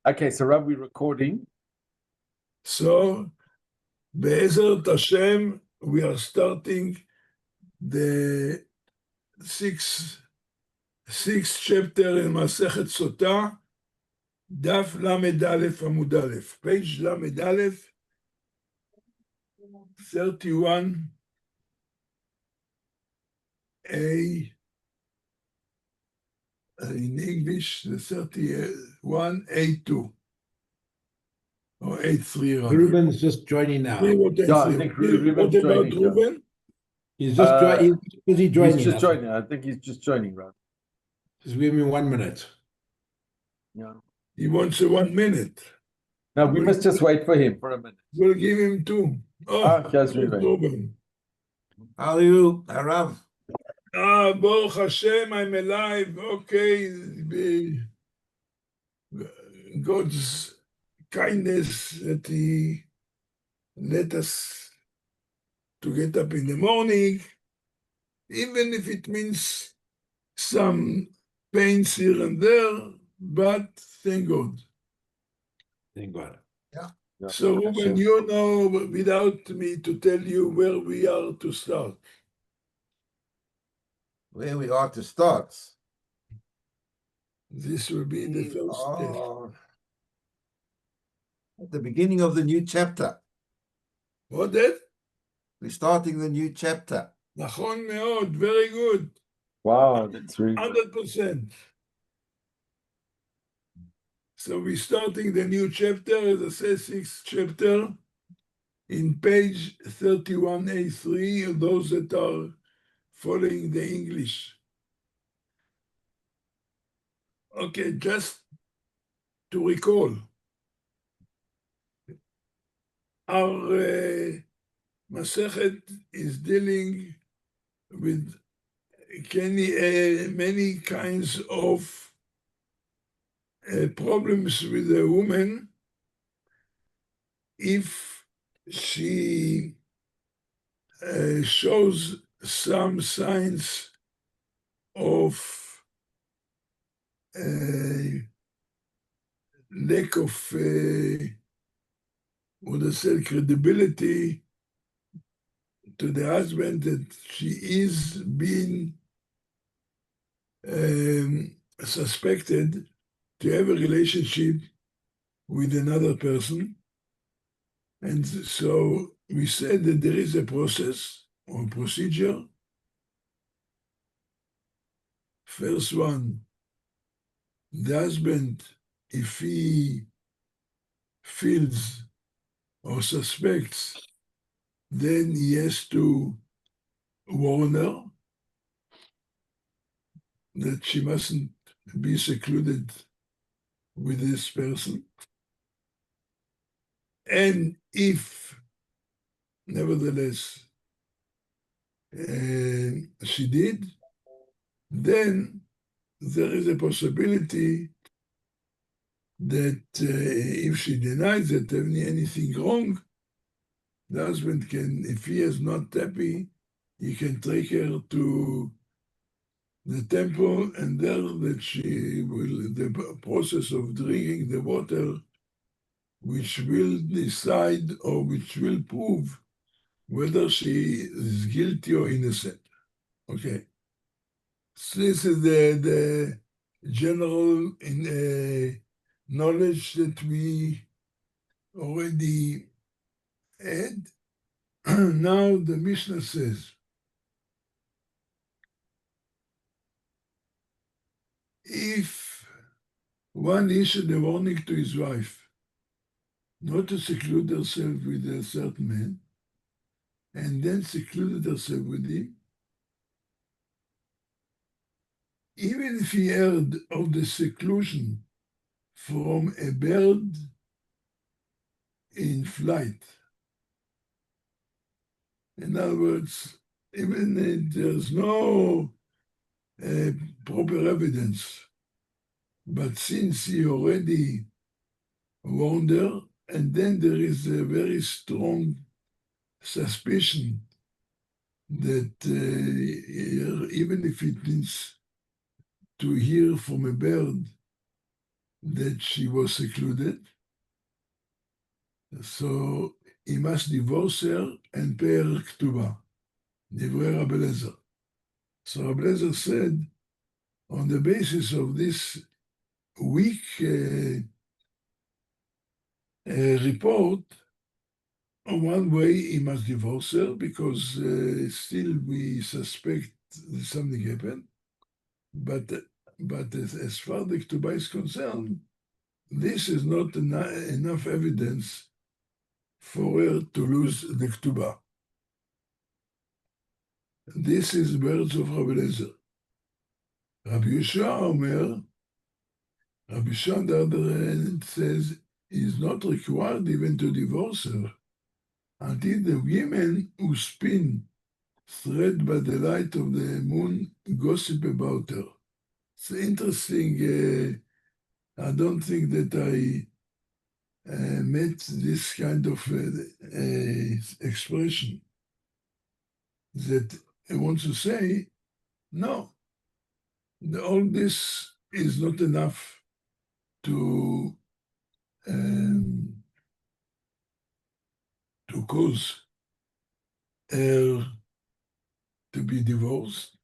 Okay, so Rav, we're recording. So, Be'ezrat Hashem, we are starting the sixth chapter in Masechet Sotah, Daf Lamed Aleph Amud Aleph, page Lamed Aleph, 31a, in English, the 31a2, or 83. Ruben's just joining now. Yeah, I think Ruben's What about joining, yeah. Ruben? He's just he's busy joining. He's just us. joining. I think he's just joining, Rav. Just give me 1 minute. Yeah. He wants a 1 minute. No, we must just wait for him for a minute. We'll give him 2. Oh, here's there's Ruben. Ruben. How are you, Rav? Baruch Hashem, I'm alive. Okay. God's kindness that He let us to get up in the morning, even if it means some pains here and there, but thank God. Thank God. Yeah. So, Ruben, you know, without me to tell you where we are to start. Where we are to start. This will be the first step. At the beginning of the new chapter. What that? We're starting the new chapter. Nachon meod, very good. Wow, that's really good. 100%. So we're starting the new chapter, as I said, 6th chapter, in page 31a3, those that are following the English. Okay, just to recall, our Masechet is dealing with many kinds of problems with a woman if she shows some signs of lack of credibility to the husband, that she is being suspected to have a relationship with another person. And so we said that there is a process or procedure. First one, the husband, if he feels or suspects, then he has to warn her that she mustn't be secluded with this person. And if, nevertheless, she did, then there is a possibility that if she denies that anything wrong, the husband can, if he is not happy, he can take her to the temple, and there that she will, the process of drinking the water, which will decide or which will prove whether she is guilty or innocent. Okay. So this is the general knowledge that we already had. Now the Mishnah says, if one issued a warning to his wife not to seclude herself with a certain man, and then secluded herself with him, even if he heard of the seclusion from a bird in flight, in other words, even if there's no proper evidence, but since he already warned her, and then there is a very strong suspicion that even if it means to hear from a bird that she was secluded, so he must divorce her and pay her ketubah. Divrei Rabbi Eliezer. So Rabbi Eliezer said, on the basis of this weak report, on one way he must divorce her because still we suspect something happened. But as far as the ketubah is concerned, this is not enough evidence for her to lose the ketubah. This is words of Rabbi Eliezer. Rabbi Yeshua Omer, Rabbi Yeshua on the other hand says, is not required even to divorce her until the women who spin thread by the light of the moon gossip about her. It's interesting. I don't think that I met this kind of expression that wants to say, no, all this is not enough to cause her to be divorced,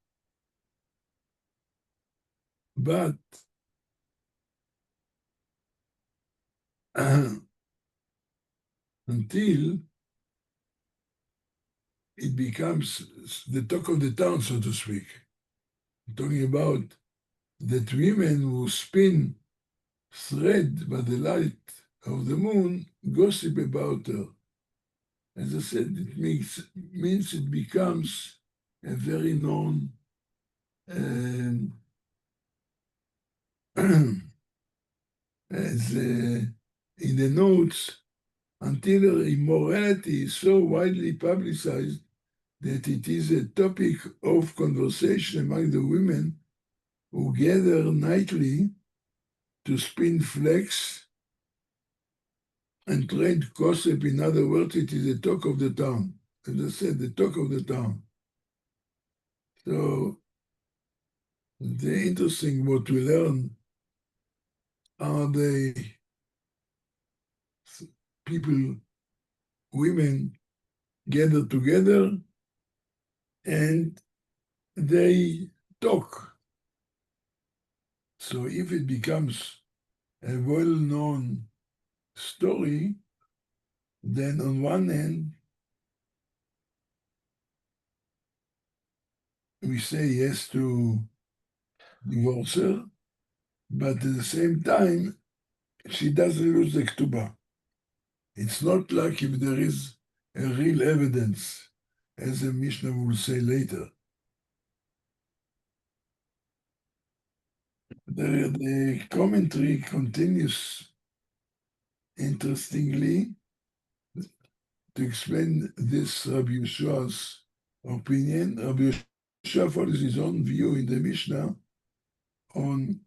but until it becomes the talk of the town, so to speak. I'm talking about that women who spin thread by the light of the moon gossip about her. As I said, it means it becomes a very known as in the notes, until her immorality is so widely publicized that it is a topic of conversation among the women who gather nightly to spin flax and trade gossip. In other words, it is the talk of the town. As I said, the talk of the town. So the interesting what we learn are the people, women gather together and they talk. So if it becomes a well-known story, then on one hand, we say yes to divorce her, but at the same time, she doesn't lose the ketubah. It's not like if there is a real evidence, as the Mishnah will say later. The commentary continues interestingly to explain this Rabbi Yeshua's opinion. Rabbi Yeshua follows his own view in the Mishnah on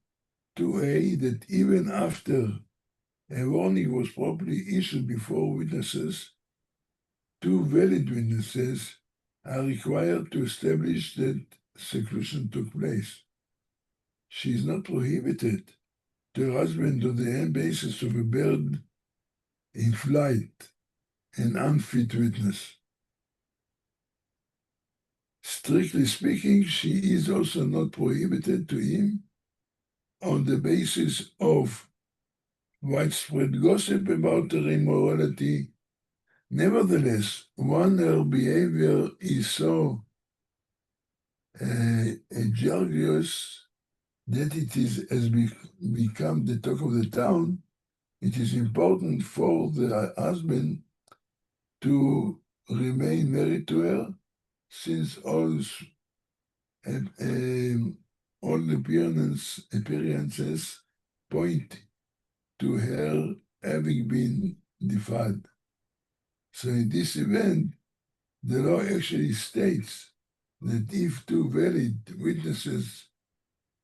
2a, that even after a warning was properly issued before witnesses, two valid witnesses are required to establish that seclusion took place. She is not prohibited to her husband on the basis of a bird in flight, an unfit witness. Strictly speaking, she is also not prohibited to him on the basis of widespread gossip about her immorality. Nevertheless, when her behavior is so egregious that it has become the talk of the town, it is important for the husband to remain married to her, since all appearances point to her having been defiled. So in this event, the law actually states that if two valid witnesses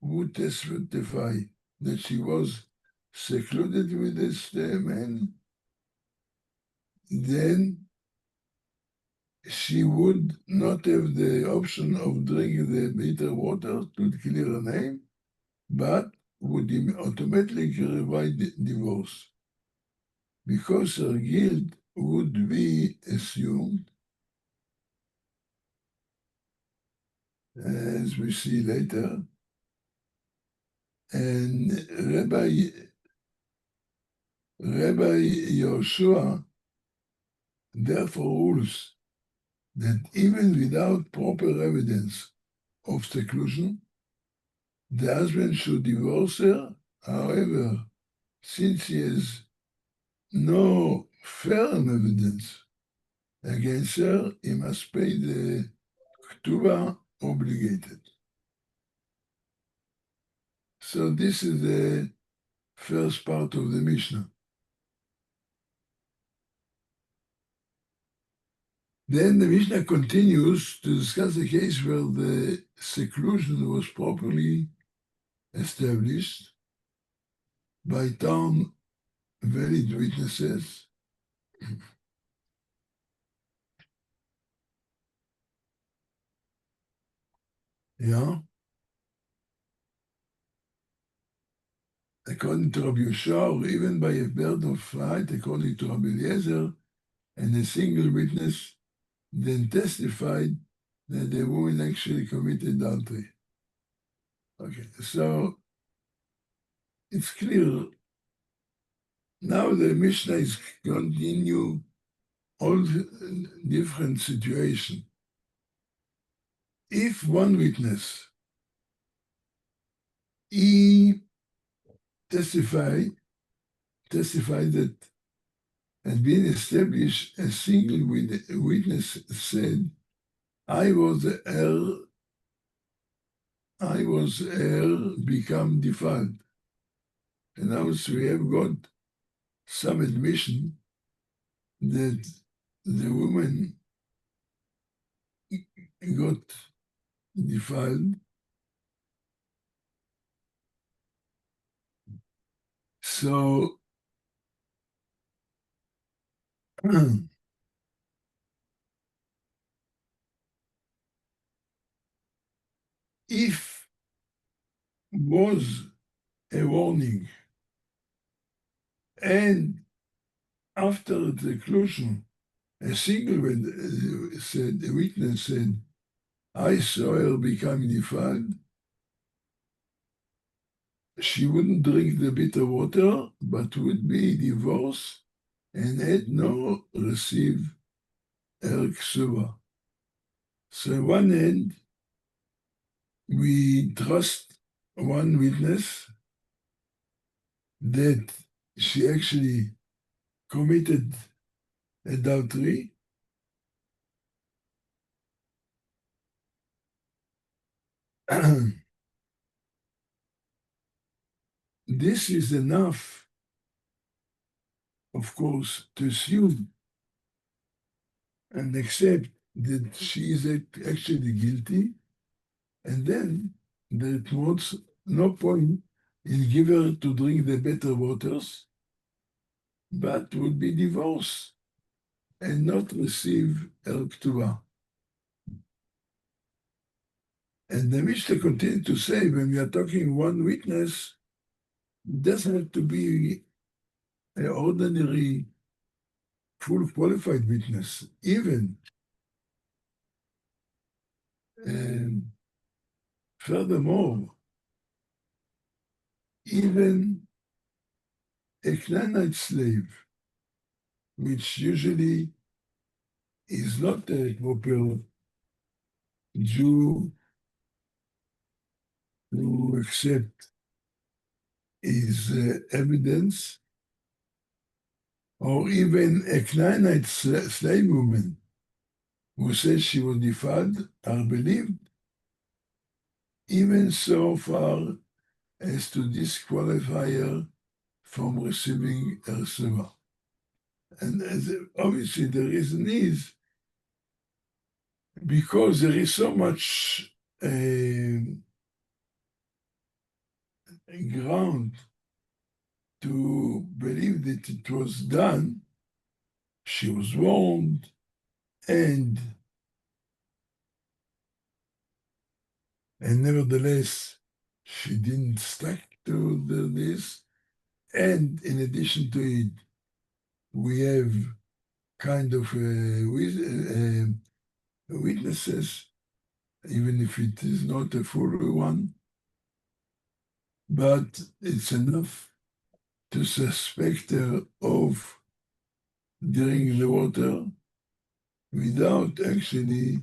would testify that she was secluded with this man, then she would not have the option of drinking the bitter water to clear her name, but would automatically provide divorce because her guilt would be assumed, as we see later. And Rabbi Yoshua therefore rules that even without proper evidence of seclusion, the husband should divorce her. However, since he has no firm evidence against her, he must pay the ketubah obligated. So this is the first part of the Mishnah. Then the Mishnah continues to discuss a case where the seclusion was properly established by town valid witnesses. Yeah. According to Rabbi Yehoshua, or even by a bird of flight, according to Rabbi Eliezer, and a single witness then testified that the woman actually committed adultery. Okay, so it's clear. Now the Mishnah is continue all different situation. If one witness he testified that had been established, a single witness said, I was become defiled. And now we have got some admission that the woman got defiled. So if was a warning and after the conclusion, a single witness said, I saw her become defiled, she wouldn't drink the bitter water, but would be divorced and had no receive her ksuba. So on one hand, we trust one witness that she actually committed adultery. This is enough, of course, to assume and accept that she is actually guilty, and then there was no point in giving her to drink the better waters, but would be divorced and not receive her ketubah. And the Mishnah continued to say, when we are talking one witness, it doesn't have to be an ordinary, full qualified witness. Even furthermore, even a Canaanite slave, which usually is not a proper Jew to accept his evidence, or even a Canaanite slave woman who says she was defiled, are believed, even so far as to disqualify her from receiving her seva. And obviously the reason is because there is so much ground to believe that it was done. She was warned, and nevertheless she didn't stick to this, and in addition to it, we have kind of witnesses, even if it is not a full one, but it's enough to suspect her of drinking the water without actually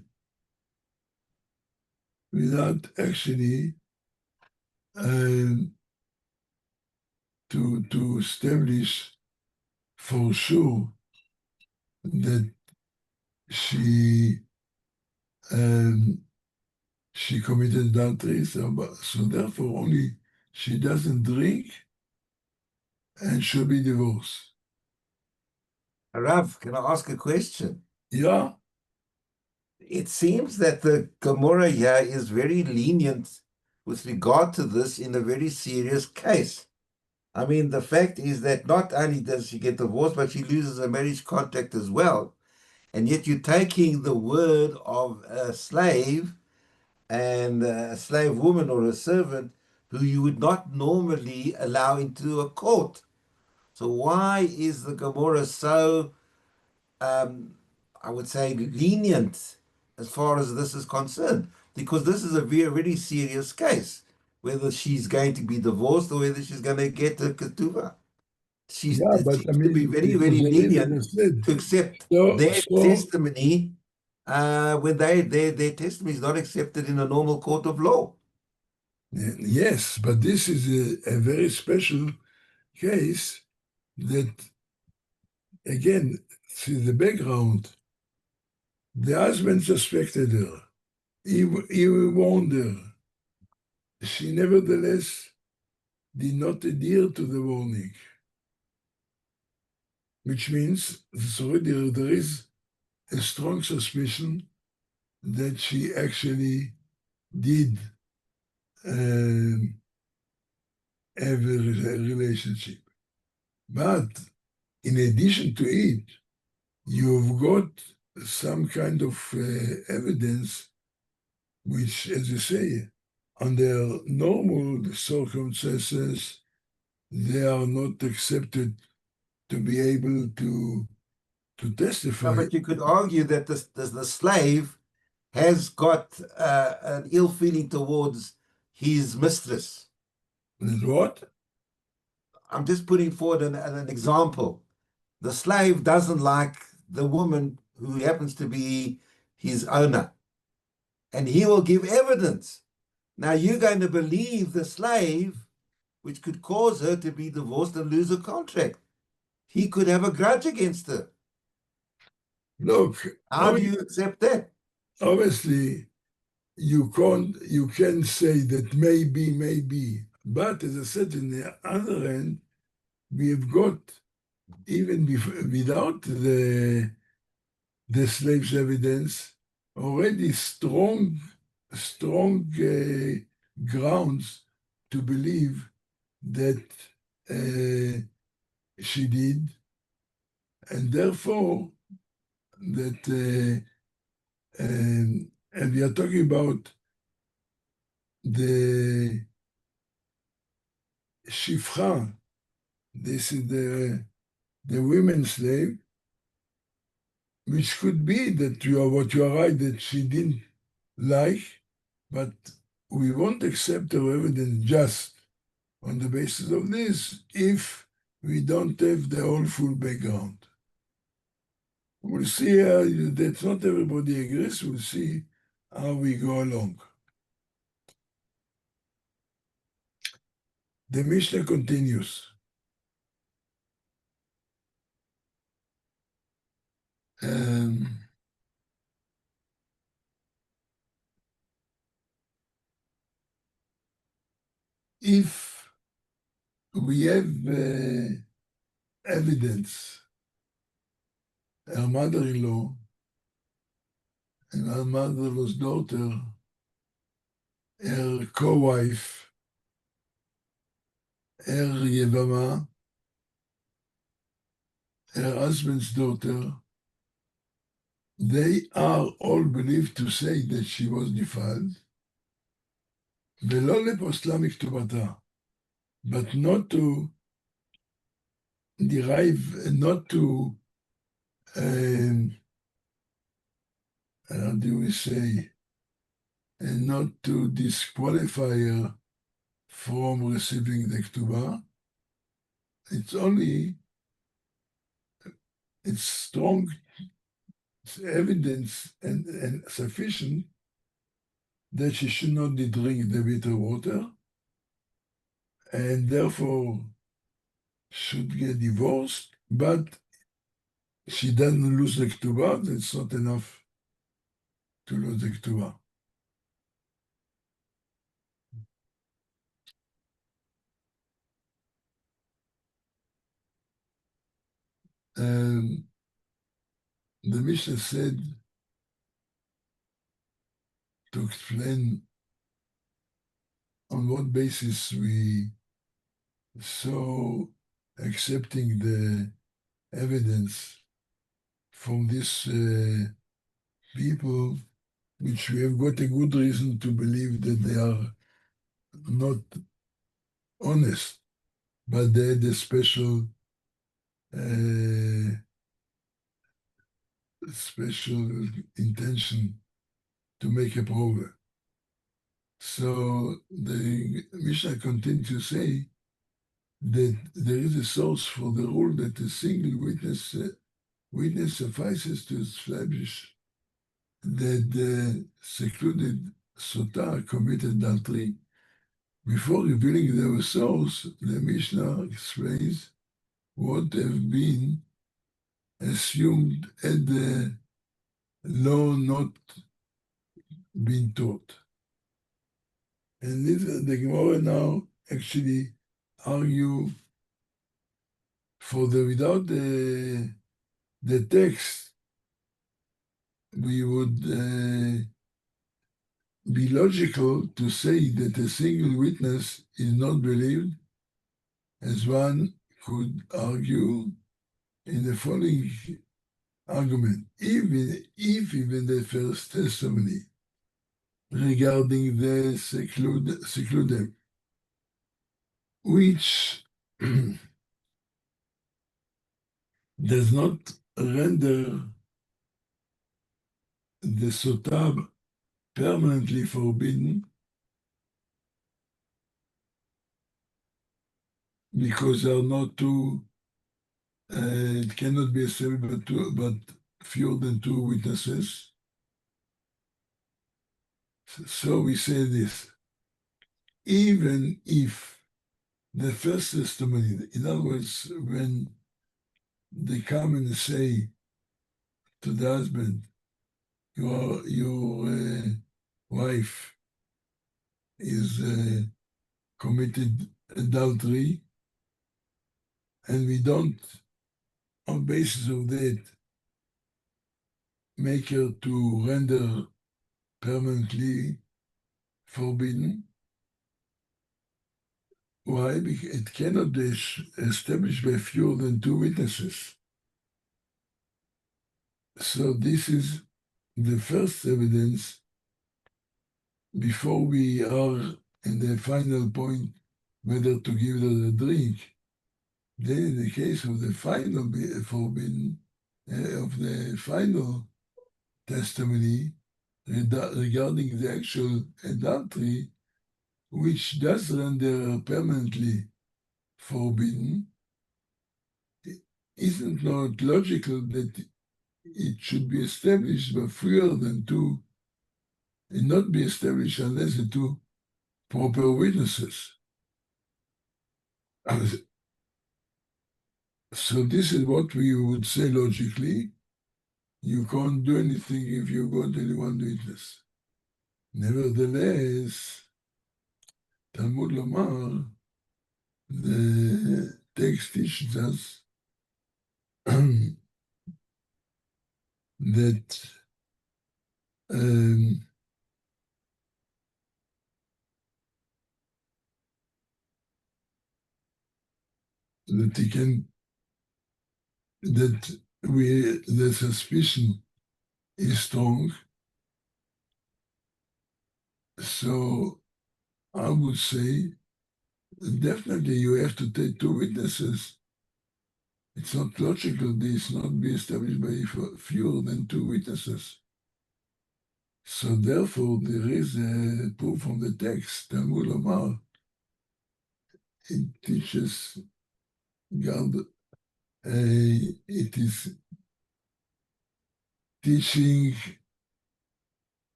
to establish for sure that she committed adultery. So therefore, only she doesn't drink and should be divorced. Rav, can I ask a question? Yeah, It seems that the Gemora here is very lenient with regard to this in a very serious case. I mean, the fact is that not only does she get divorced, but she loses a marriage contract as well. And yet you're taking the word of a slave and a slave woman or a servant who you would not normally allow into a court. So why is the Gemora so, I would say, lenient as far as this is concerned? Because this is a very, very serious case, whether she's going to be divorced or whether she's going to get a ketubah. yeah, It but seems to be very, very because again, lenient as I said, to accept so their testimony when their testimony is not accepted in a normal court of law. yes, but this is a very special case that, again, see the background. The husband suspected her. He warned her. She nevertheless did not adhere to the warning, which means there is a strong suspicion that she actually did have a relationship. But in addition to it, you've got some kind of evidence which, as you say, under normal circumstances, they are not accepted to be able to testify. No, but you could argue that the slave has got an ill feeling towards his mistress. That what? I'm just putting forward an example. The slave doesn't like the woman who happens to be his owner, and he will give evidence. Now you're going to believe the slave, which could cause her to be divorced and lose her contract. He could have a grudge against her. Look, How do you accept that? obviously, you can say that maybe, but as I said, in the other end, we have got, even without the slave's evidence, already strong grounds to believe that she did, and therefore that and we are talking about the shifra. This is the women's slave, which could be that you are right, that she didn't like, but we won't accept her evidence just on the basis of this if we don't have the whole full background. We'll see, that not everybody agrees, we'll see how we go along. The Mishnah continues. If we have evidence, her mother-in-law and her mother-in-law's daughter, her co-wife, her Yevama, her husband's daughter, they are all believed to say that she was defiled, ולא לפוסלה מכתובתה. but not to derive, not to, how do we say, and not to disqualify her from receiving the ketubah. It's only, it's strong evidence and sufficient that she should not drink the bitter water and therefore should get divorced, but she doesn't lose the ketubah. That's not enough to lose the ketubah. The Mishnah said, to explain on what basis we so accepting the evidence from these people, which we have got a good reason to believe that they are not honest, but they had a special intention to make a problem. So the Mishnah continues to say that there is a source for the rule that a single witness suffices to establish that the secluded Sotah committed adultery. Before revealing the source, the Mishnah explains what have been assumed and the law not been taught. And this, the Gemora now actually argue for the without the text, we would be logical to say that a single witness is not believed, as one could argue in the following argument, even the first testimony regarding the secluded, which does not render the Sotah permanently forbidden, because there are not two, it cannot be established but fewer than two witnesses. So we say this, even if the first testimony, in other words, when they come and say to the husband, your wife is committed adultery, and we don't, on basis of that, make her to render permanently forbidden. Why? Because it cannot be established by fewer than two witnesses. So this is the first evidence before we are in the final point whether to give her the drink. Then in the case of the final forbidden, of the final testimony regarding the actual adultery, which does render permanently forbidden, isn't not logical that it should be established by fewer than two, and not be established unless the two proper witnesses. So this is what we would say logically. You can't do anything if you got only one witness. Nevertheless, Talmud Lomar, the text teaches us that the suspicion is strong. So I would say definitely you have to take two witnesses. It's not logical this not be established by fewer than two witnesses. So therefore, there is a proof from the text, Talmud Omar. It teaches God, it is teaching,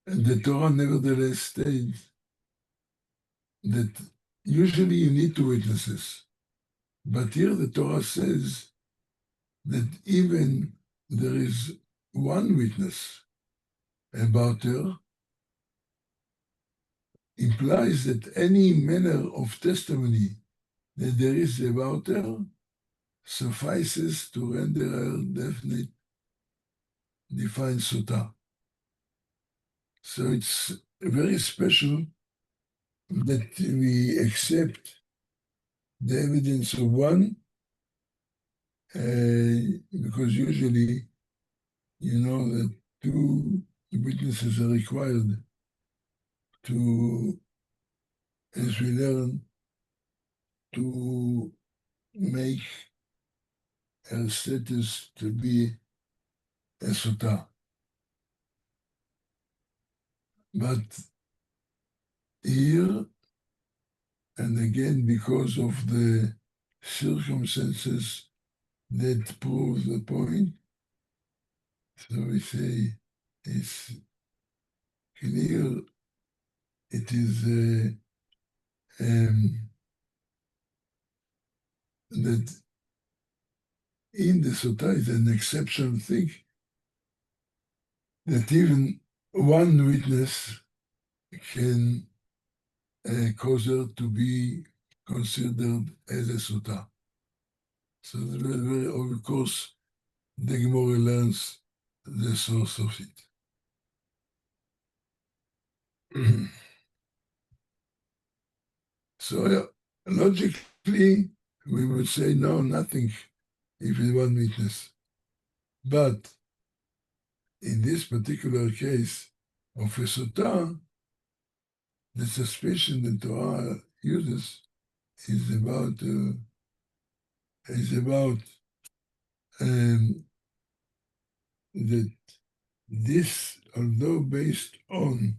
the Torah nevertheless states that usually you need two witnesses. But here the Torah says that even there is one witness about her, implies that any manner of testimony that there is about her suffices to render her definite, defined Sotah. So it's very special that we accept the evidence of one, because usually, you know, that two witnesses are required to, as we learn, to make her status to be a Sotah. But here, and again, because of the circumstances that prove the point, so we say it's clear, it is that in the Sotah is an exceptional thing that even one witness can cause her to be considered as a Sotah. So very, of course, the Gemora learns the source of it. So logically, we would say no, nothing if it's one witness. But in this particular case of a Sotah, the suspicion the Torah uses is about that this, although based on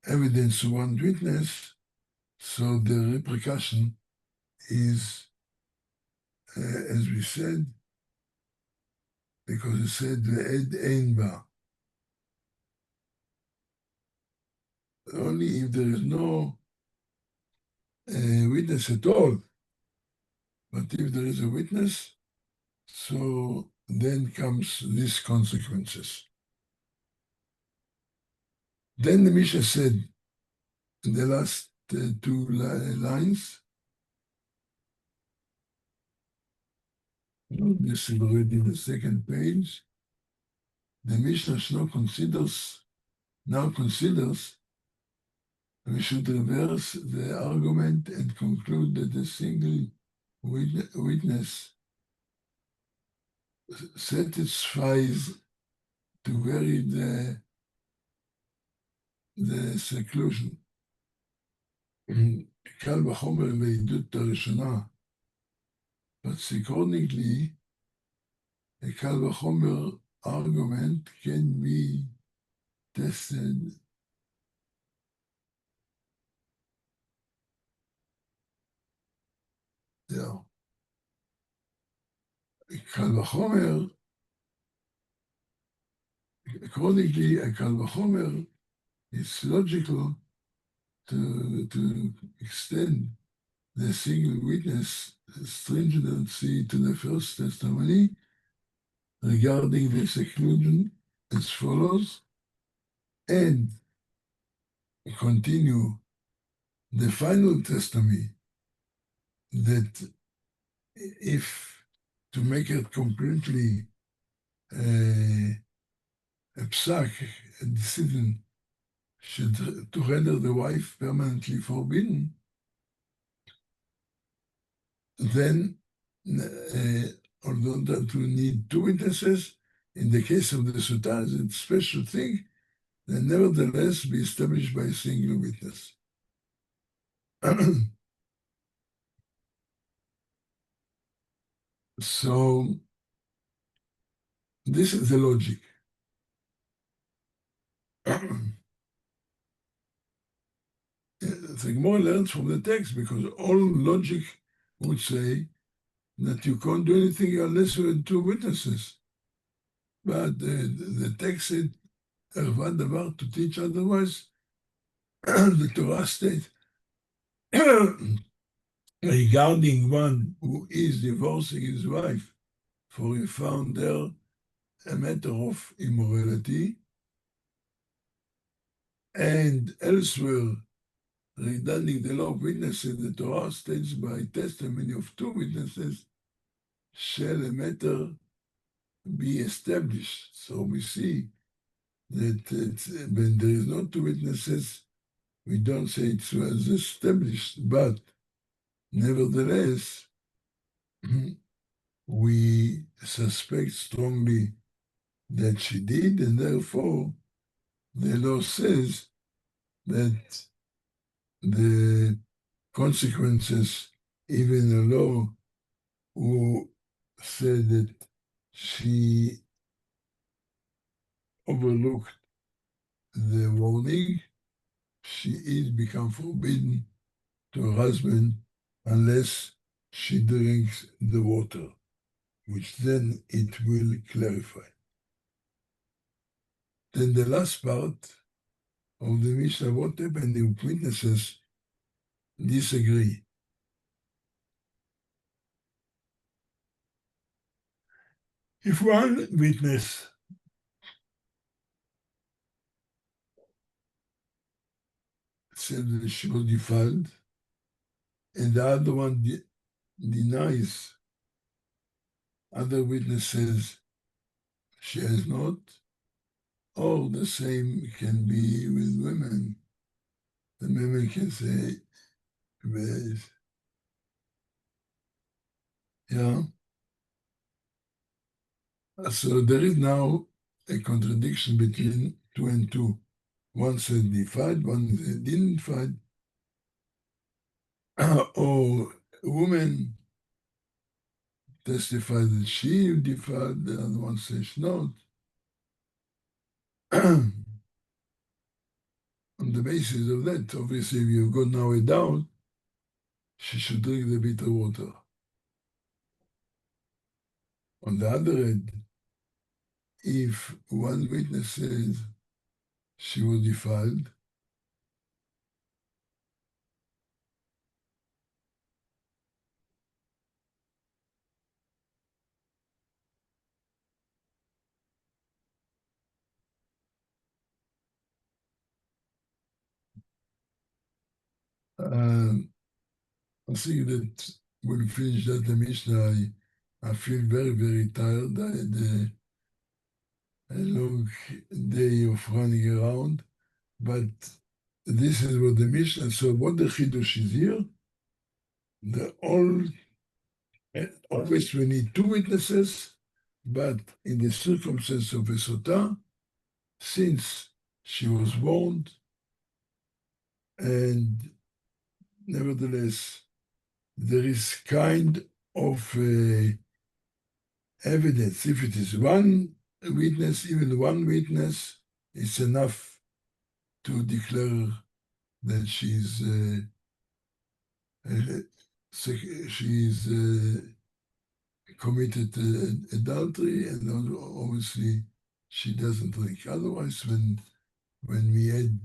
evidence of one witness, so the repercussion is, as we said, because it said ve'ed ein ba. Only if there is no witness at all. But if there is a witness, so then comes these consequences. Then the Mishnah said in the last two lines, this is already the second page, the Mishnah now considers we should reverse the argument and conclude that a single witness satisfies to vary the seclusion. קל וחומר בעדות הראשונה, but accordingly, a קל וחומר argument can be tested קל וחומר, accordingly, a קל וחומר is logical to extend the single witness stringency to the first testimony regarding the seclusion as follows, and continue the final testimony that if to make it completely a psak, a decision to render the wife permanently forbidden, then although that we need two witnesses, in the case of the Sotah, it's a special thing, then nevertheless be established by a single witness. So this is the logic. The Gemora learns from the text because all logic would say that you can't do anything unless you have two witnesses. But the text said, "Ervad davar," to teach otherwise. The Torah states regarding one who is divorcing his wife, for he found there a matter of immorality, and elsewhere, regarding the law of witnesses, the Torah states by testimony of two witnesses shall a matter be established. So we see that when there is not two witnesses, we don't say it was established, but nevertheless, we suspect strongly that she did, and therefore the law says that the consequences, even a law who said that she overlooked the warning, she is become forbidden to her husband unless she drinks the water, which then it will clarify. Then the last part of the Mishnah, what happened if witnesses disagree? If one witness said that she was defiled, and the other one denies, other witness says she has not, or the same can be with women. The women can say, yeah. So there is now a contradiction between two and two. One said defiled, one said didn't fight. Or a woman testified that she defiled, the other one says not. On the basis of that, obviously, if you've got now a doubt, she should drink the bitter water. On the other hand, if one witness says she was defiled, I think that when we finish that the Mishnah, I feel very, very tired. I had a long day of running around, but this is what the Mishnah. So what the Chidush is here? Always we need two witnesses, but in the circumstance of a Sotah, since she was warned, and nevertheless, there is kind of evidence. If it is one witness, even one witness, it's enough to declare that she's committed adultery, and obviously she doesn't drink. Otherwise, when we had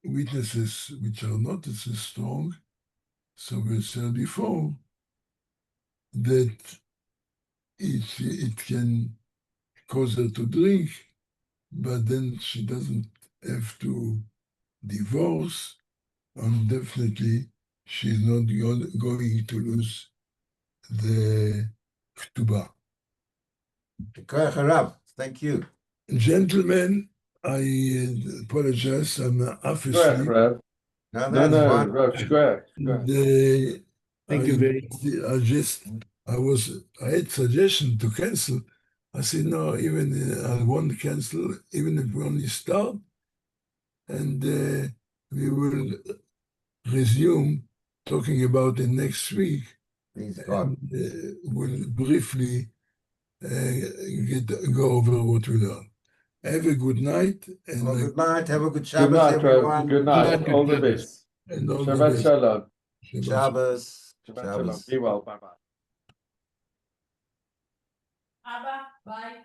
witnesses which are not as strong, so we said before that it can cause her to drink, but then she doesn't have to divorce, and definitely she's not going to lose the ketubah. Thank you. Gentlemen, I apologize, I'm half Go ahead, asleep. Rav. No, No, that's no, fine. Rav, go ahead. Go ahead. Thank you very I had suggestion to cancel. I said, no, even I won't cancel, even if we only start. And we will resume talking about it next week. Please God. And, we'll briefly go over what we learned. Have a good night and, Well, good night. Have a good Good Shabbos, night, everyone. Good night. All the best. and all the Shabbat best. shalom. Shabbat Shabbos. Shabbat shalom. Shabbos. Be well. Bye bye. Abba, bye.